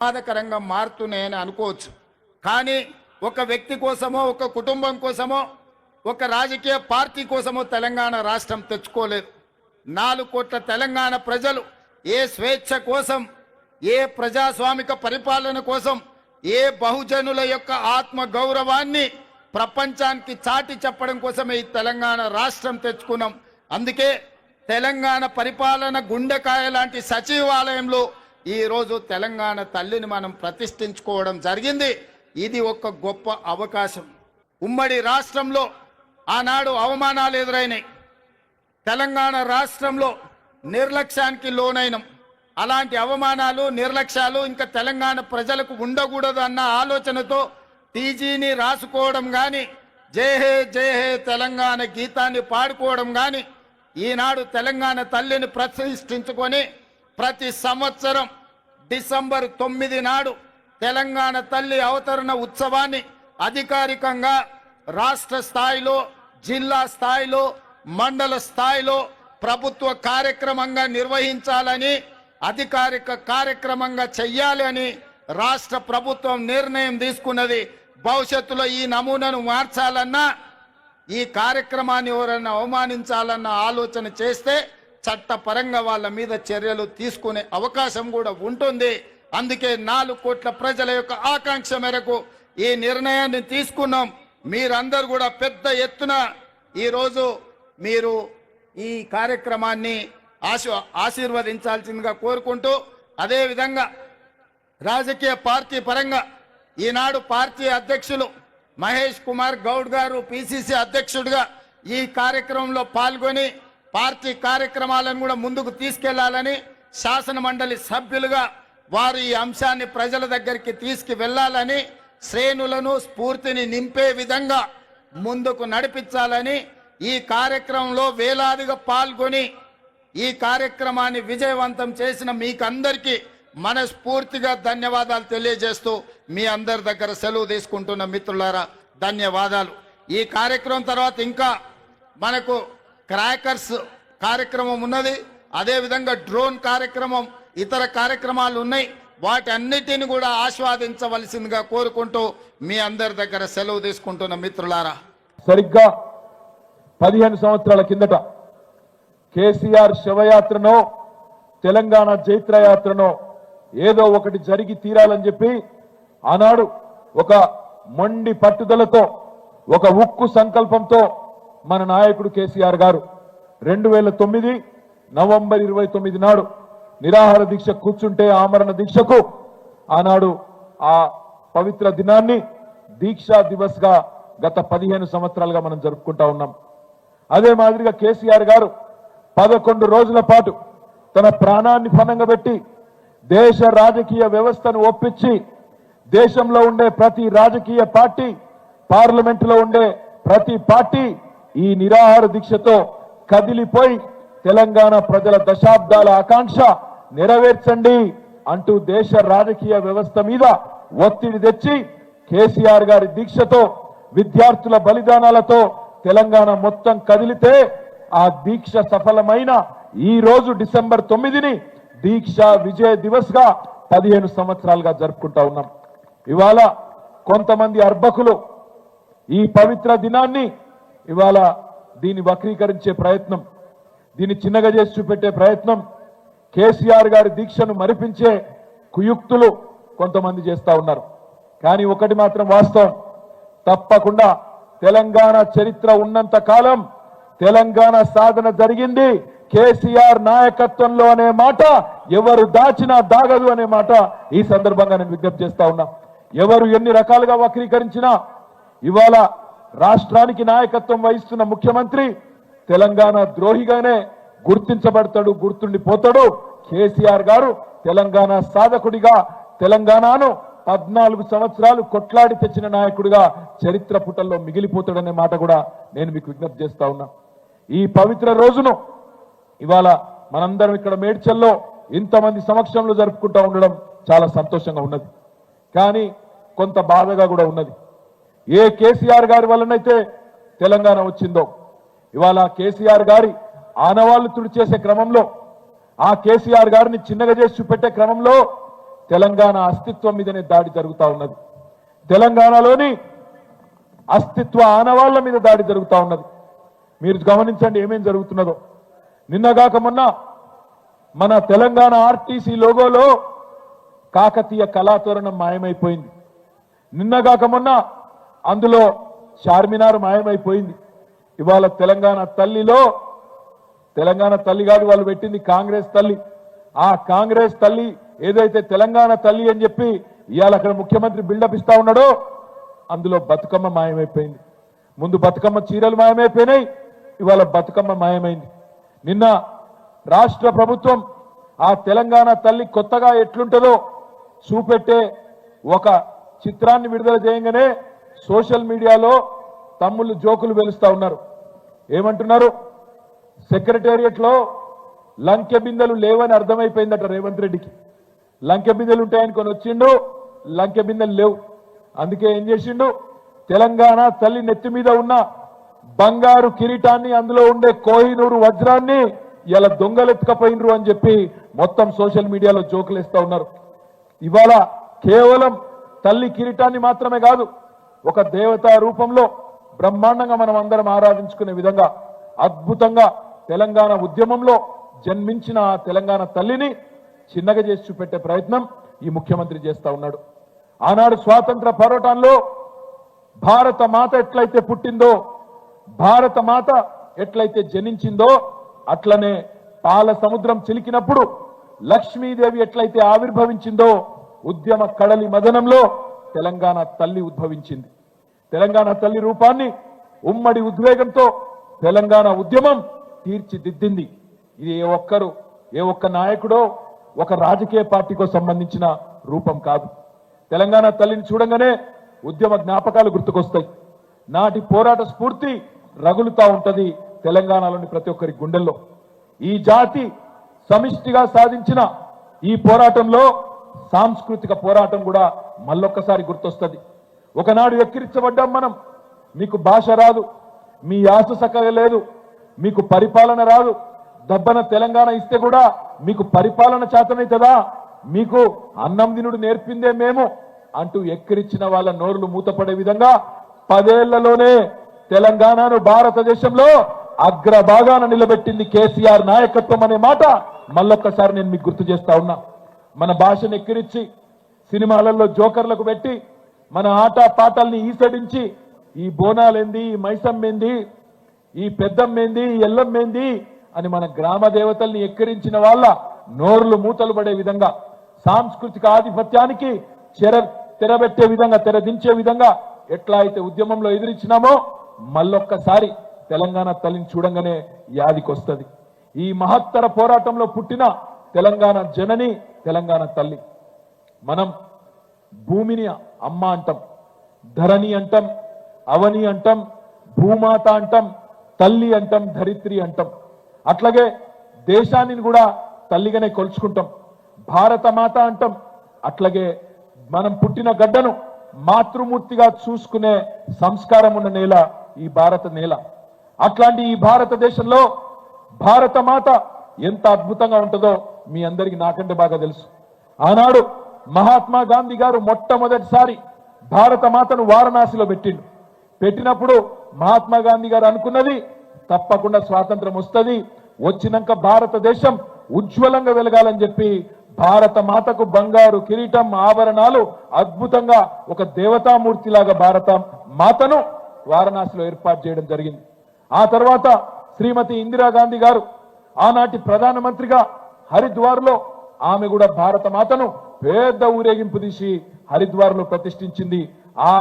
బాధాకరంగా మారుతున్నాయని అనుకోవచ్చు. కానీ ఒక వ్యక్తి కోసమో, ఒక కుటుంబం కోసమో, ఒక రాజకీయ పార్టీ కోసమో తెలంగాణ రాష్ట్రం తెచ్చుకోలేదు. 4 కోట్ల తెలంగాణ ప్రజలు ఏ స్వేచ్ఛ కోసం, ఏ ప్రజాస్వామిక పరిపాలన కోసం, ఏ బహుజనుల యొక్క ఆత్మ గౌరవాన్ని ప్రపంచానికి చాటి చెప్పడం కోసమే ఈ తెలంగాణ రాష్ట్రం తెచ్చుకున్నాం. అందుకే తెలంగాణ పరిపాలన గుండెకాయ లాంటి సచివాలయంలో ఈరోజు తెలంగాణ తల్లిని మనం ప్రతిష్ఠించుకోవడం జరిగింది. ఇది ఒక గొప్ప అవకాశం. ఉమ్మడి రాష్ట్రంలో ఆనాడు అవమానాలు ఎదురైనాయి. తెలంగాణ రాష్ట్రంలో నిర్లక్ష్యానికి లోనైనం. అలాంటి అవమానాలు, నిర్లక్ష్యాలు ఇంకా తెలంగాణ ప్రజలకు ఉండకూడదు అన్న ఆలోచనతో టీజీని రాసుకోవడం కానీ, జై హే జై హే తెలంగాణ గీతాన్ని పాడుకోవడం కానీ, ఈనాడు తెలంగాణ తల్లిని ప్రతిష్ఠించుకొని ప్రతి సంవత్సరం డిసెంబర్ 9 నాడు తెలంగాణ తల్లి అవతరణ ఉత్సవాన్ని అధికారికంగా రాష్ట్ర స్థాయిలో, జిల్లా స్థాయిలో, మండల స్థాయిలో ప్రభుత్వ కార్యక్రమంగా నిర్వహించాలని, అధికారిక కార్యక్రమంగా చెయ్యాలి అని రాష్ట్ర ప్రభుత్వం నిర్ణయం తీసుకున్నది. భవిష్యత్తులో ఈ నమూనాను మార్చాలన్నా, ఈ కార్యక్రమాన్ని ఎవరైనా అవమానించాలన్న ఆలోచన చేస్తే చట్టపరంగా వాళ్ళ మీద చర్యలు తీసుకునే అవకాశం కూడా ఉంటుంది. అందుకే 4 కోట్ల ప్రజల యొక్క ఆకాంక్ష మేరకు ఈ నిర్ణయాన్ని తీసుకున్నాం. మీరందరూ కూడా పెద్ద ఎత్తున ఈరోజు మీరు ఈ కార్యక్రమాన్ని ఆశీర్వదించాల్సిందిగా కోరుకుంటూ, అదేవిధంగా రాజకీయ పార్టీ పరంగా ఈనాడు పార్టీ అధ్యక్షులు మహేష్ కుమార్ గౌడ్ గారు పిసిసి అధ్యక్షుడిగా ఈ కార్యక్రమంలో పాల్గొని పార్టీ కార్యక్రమాలను కూడా ముందుకు తీసుకెళ్లాలని, శాసన మండలి సభ్యులుగా వారు ఈ అంశాన్ని ప్రజల దగ్గరికి తీసుకువెళ్లాలని, శ్రేణులను స్ఫూర్తిని నింపే విధంగా ముందుకు నడిపించాలని, ఈ కార్యక్రమంలో వేలాదిగా పాల్గొని ఈ కార్యక్రమాన్ని విజయవంతం చేసిన మీకందరికీ మనస్ఫూర్తిగా ధన్యవాదాలు తెలియజేస్తూ మీ అందరి దగ్గర సెలవు తీసుకుంటున్న మిత్రులారా ధన్యవాదాలు. ఈ కార్యక్రమం తర్వాత ఇంకా మనకు క్రాకర్స్ కార్యక్రమం ఉన్నది, అదేవిధంగా డ్రోన్ కార్యక్రమం, ఇతర కార్యక్రమాలు ఉన్నాయి. వాటి అన్నిటిని కూడా ఆస్వాదించవలసిందిగా కోరుకుంటూ మీ అందరి దగ్గర సెలవు తీసుకుంటున్న మిత్రులారా, సరిగ్గా 15 సంవత్సరాల కిందట కేసీఆర్ శవయాత్రనో తెలంగాణ జైత్రయాత్రనో ఏదో ఒకటి జరిగి తీరాలని చెప్పి ఆనాడు ఒక మొండి పట్టుదలతో, ఒక ఉక్కు సంకల్పంతో మన నాయకుడు కేసీఆర్ గారు 2009 నవంబర్ 29 నాడు నిరాహార దీక్ష కూర్చుంటే ఆమరణ దీక్షకు ఆనాడు ఆ పవిత్ర దినాన్ని దీక్షా దివస్ గా గత 15 సంవత్సరాలుగా మనం జరుపుకుంటా ఉన్నాం. అదే మాదిరిగా కేసీఆర్ గారు 11 రోజుల పాటు తన ప్రాణాన్ని పణంగా పెట్టి దేశ రాజకీయ వ్యవస్థను ఒప్పించి, దేశంలో ఉండే ప్రతి రాజకీయ పార్టీ, పార్లమెంటులో ఉండే ప్రతి పార్టీ ఈ నిరాహార దీక్షతో కదిలిపోయి తెలంగాణ ప్రజల దశాబ్దాల ఆకాంక్ష నెరవేర్చండి అంటూ దేశ రాజకీయ వ్యవస్థ మీద ఒత్తిడి తెచ్చి కేసీఆర్ గారి దీక్షతో, విద్యార్థుల బలిదానాలతో తెలంగాణ మొత్తం కదిలితే ఆ దీక్ష సఫలమైన ఈ రోజు డిసెంబర్ 9ని దీక్ష విజయ దివస్ గా 15 సంవత్సరాలుగా జరుపుకుంటా ఉన్నాం. ఇవాళ కొంతమంది అర్భకులు ఈ పవిత్ర దినాన్ని ఇవాళ దీన్ని వక్రీకరించే ప్రయత్నం, దీన్ని చిన్నగా చేసి చూపెట్టే ప్రయత్నం, కేసీఆర్ గారి దీక్షను మరిపించే కుయుక్తులు కొంతమంది చేస్తా ఉన్నారు. కానీ ఒకటి మాత్రం వాస్తవం, తప్పకుండా తెలంగాణ చరిత్ర ఉన్నంత కాలం తెలంగాణ సాధన జరిగింది కేసీఆర్ నాయకత్వంలో అనే మాట ఎవరు దాచినా దాగదు అనే మాట ఈ సందర్భంగా నేను విజ్ఞప్తి చేస్తా ఉన్నా. ఎవరు ఎన్ని రకాలుగా వక్రీకరించినా ఇవాళ రాష్ట్రానికి నాయకత్వం వహిస్తున్న ముఖ్యమంత్రి తెలంగాణ ద్రోహిగానే గుర్తించబడతాడు, గుర్తుండిపోతాడు. కేసీఆర్ గారు తెలంగాణ సాధకుడిగా, తెలంగాణను 14 సంవత్సరాలు కొట్లాడి తెచ్చిన నాయకుడిగా చరిత్ర పుటల్లో మిగిలిపోతాడనే మాట కూడా నేను మీకు విజ్ఞప్తి చేస్తా ఉన్నా. ఈ పవిత్ర రోజును ఇవాళ మనందరం ఇక్కడ మేడ్చల్లో ఇంతమంది సమక్షంలో జరుపుకుంటూ ఉండడం చాలా సంతోషంగా ఉన్నది. కానీ కొంత బాధగా కూడా ఉన్నది. ఏ కేసీఆర్ గారి వల్లనైతే తెలంగాణ వచ్చిందో, ఇవాళ కేసీఆర్ గారి ఆనవాళ్లు తుడిచేసే క్రమంలో, ఆ కేసీఆర్ గారిని చిన్నగా చేసి చూపెట్టే క్రమంలో తెలంగాణ అస్తిత్వం మీదనే దాడి జరుగుతా ఉన్నది. తెలంగాణలోని అస్తిత్వ ఆనవాళ్ల మీద దాడి జరుగుతా ఉన్నది. మీరు గమనించండి ఏమేం జరుగుతున్నదో. నిన్నగాక మొన్న మన తెలంగాణ ఆర్టీసీ లోగోలో కాకతీయ కళాతోరణం మాయమైపోయింది. నిన్నగాక మొన్న అందులో చార్మినార్ మాయమైపోయింది. ఇవాళ తెలంగాణ తల్లిలో తెలంగాణ తల్లి కాదు, వాళ్ళు పెట్టింది కాంగ్రెస్ తల్లి. ఆ కాంగ్రెస్ తల్లి ఏదైతే తెలంగాణ తల్లి అని చెప్పి ఇవాళ అక్కడ ముఖ్యమంత్రి బిల్డప్ ఇస్తా ఉన్నాడో అందులో బతుకమ్మ మాయమైపోయింది. ముందు బతుకమ్మ చీరలు మాయమైపోయినాయి, ఇవాళ బతుకమ్మ మాయమైంది. నిన్న రాష్ట్ర ప్రభుత్వం ఆ తెలంగాణ తల్లి కొత్తగా ఎట్లుంటుందో చూపెట్టే ఒక చిత్రాన్ని విడుదల చేయగానే సోషల్ మీడియాలో తమ్ముళ్ళు జోకులు వెలుస్తా ఉన్నారు. ఏమంటున్నారు? సెక్రటేరియట్ లో లంకె బిందెలు లేవని అర్థమైపోయిందట రేవంత్ రెడ్డికి. లంకె బిందెలు ఉంటాయని కొని వచ్చిండు, లంకె బిందెలు లేవు. అందుకే ఏం చేసిండు? తెలంగాణ తల్లి నెత్తి మీద ఉన్న బంగారు కిరీటాన్ని, అందులో ఉండే కోహినూరు వజ్రాన్ని ఇలా దొంగలెత్తుకపోయినరు అని చెప్పి మొత్తం సోషల్ మీడియాలో జోకులేస్తా ఉన్నారు. ఇవాళ కేవలం తల్లి కిరీటాన్ని మాత్రమే కాదు, ఒక దేవతా రూపంలో బ్రహ్మాండంగా మనం అందరం ఆరాధించుకునే విధంగా అద్భుతంగా తెలంగాణ ఉద్యమంలో జన్మించిన ఆ తెలంగాణ తల్లిని చిన్నగా చేసి చూపెట్టే ప్రయత్నం ఈ ముఖ్యమంత్రి చేస్తా ఉన్నాడు. ఆనాడు స్వాతంత్ర పోరాటంలో భారత మాత ఎట్లయితే పుట్టిందో, భారత మాత ఎట్లయితే జనించిందో, అట్లనే పాల సముద్రం చిలికినప్పుడు లక్ష్మీదేవి ఎట్లయితే ఆవిర్భవించిందో, ఉద్యమ కడలి మదనంలో తెలంగాణ తల్లి ఉద్భవించింది. తెలంగాణ తల్లి రూపాన్ని ఉమ్మడి ఉద్వేగంతో తెలంగాణ ఉద్యమం తీర్చిదిద్దింది. ఇది ఏ ఒక్క నాయకుడో ఒక రాజకీయ పార్టీకో సంబంధించిన రూపం కాదు. తెలంగాణ తల్లిని చూడంగానే ఉద్యమ జ్ఞాపకాలు గుర్తుకొస్తాయి. నాటి పోరాట స్ఫూర్తి రగులుతా ఉంటది తెలంగాణలోని ప్రతి ఒక్కరి గుండెల్లో. ఈ జాతి సమిష్టిగా సాధించిన ఈ పోరాటంలో సాంస్కృతిక పోరాటం కూడా మళ్ళొక్కసారి గుర్తొస్తుంది. ఒకనాడు ఎక్కిరించబడ్డాం మనం, మీకు భాష రాదు, మీ యాస చక్కగా లేదు, మీకు పరిపాలన రాదు, దబ్బన తెలంగాణ ఇస్తే కూడా మీకు పరిపాలన చేతనైతుందా, మీకు అన్నం తినుడు నేర్పిందే మేము అంటూ ఎక్కిరించిన వాళ్ళ నోరులు మూతపడే విధంగా 10 ఏళ్లలోనే తెలంగాణను భారతదేశంలో అగ్రభాగాన నిలబెట్టింది కేసీఆర్ నాయకత్వం అనే మాట మళ్ళొక్కసారి నేను మీకు గుర్తు చేస్తా ఉన్నా. మన భాషను ఎక్కిరించి సినిమాలలో జోకర్లకు పెట్టి మన ఆట పాటల్ని ఈసడించి ఈ బోనాలేంది, ఈ మైసమ్మేంది, ఈ పెద్దమ్మేంది, ఈ ఎల్లమ్మేంది అని మన గ్రామ దేవతల్ని ఎక్కిరించిన వాళ్ళ నోర్లు మూతలు పడే విధంగా, సాంస్కృతిక ఆధిపత్యానికి తెరబెట్టే విధంగా, తెరదించే విధంగా ఎట్లా అయితే ఉద్యమంలో ఎదిరించినామో మళ్ళొక్కసారి తెలంగాణ తల్లిని చూడంగానే యాదికొస్తుంది. ఈ మహత్తర పోరాటంలో పుట్టిన తెలంగాణ జనని తెలంగాణ తల్లి. మనం భూమిని అమ్మ అంటాం, ధరణి అంటాం, అవని అంటాం, భూమాత అంటాం, తల్లి అంటాం, ధరిత్రి అంటాం. అట్లాగే దేశాన్ని కూడా తల్లిగానే కొలుచుకుంటాం, భారత మాత అంటాం. అట్లాగే మనం పుట్టిన గడ్డను మాతృమూర్తిగా చూసుకునే సంస్కారం ఉన్న నేల ఈ భారత నేల. అట్లాంటి ఈ భారతదేశంలో భారత మాత ఎంత అద్భుతంగా ఉంటుందో మీ అందరికీ నాకంటే బాగా తెలుసు. ఆనాడు మహాత్మా గాంధీ గారు మొట్టమొదటిసారి భారత మాతను వారణాసిలో పెట్టినప్పుడు మహాత్మా గాంధీ గారు అనుకున్నది తప్పకుండా స్వాతంత్రం వస్తుంది, వచ్చినాక భారతదేశం ఉజ్వలంగా వెలగాలని చెప్పి భారత మాతకు బంగారు కిరీటం, ఆభరణాలు, అద్భుతంగా ఒక దేవతామూర్తిలాగా భారత మాతను వారణాసిలో ఏర్పాటు చేయడం జరిగింది. ఆ తర్వాత శ్రీమతి ఇందిరాగాంధీ గారు ఆనాటి ప్రధానమంత్రిగా హరిద్వార్లో ఆమె కూడా భారత మాతను పెద్ద ఊరేగింపు తీసి హరిద్వార్లో ప్రతిష్ఠించింది. ఆ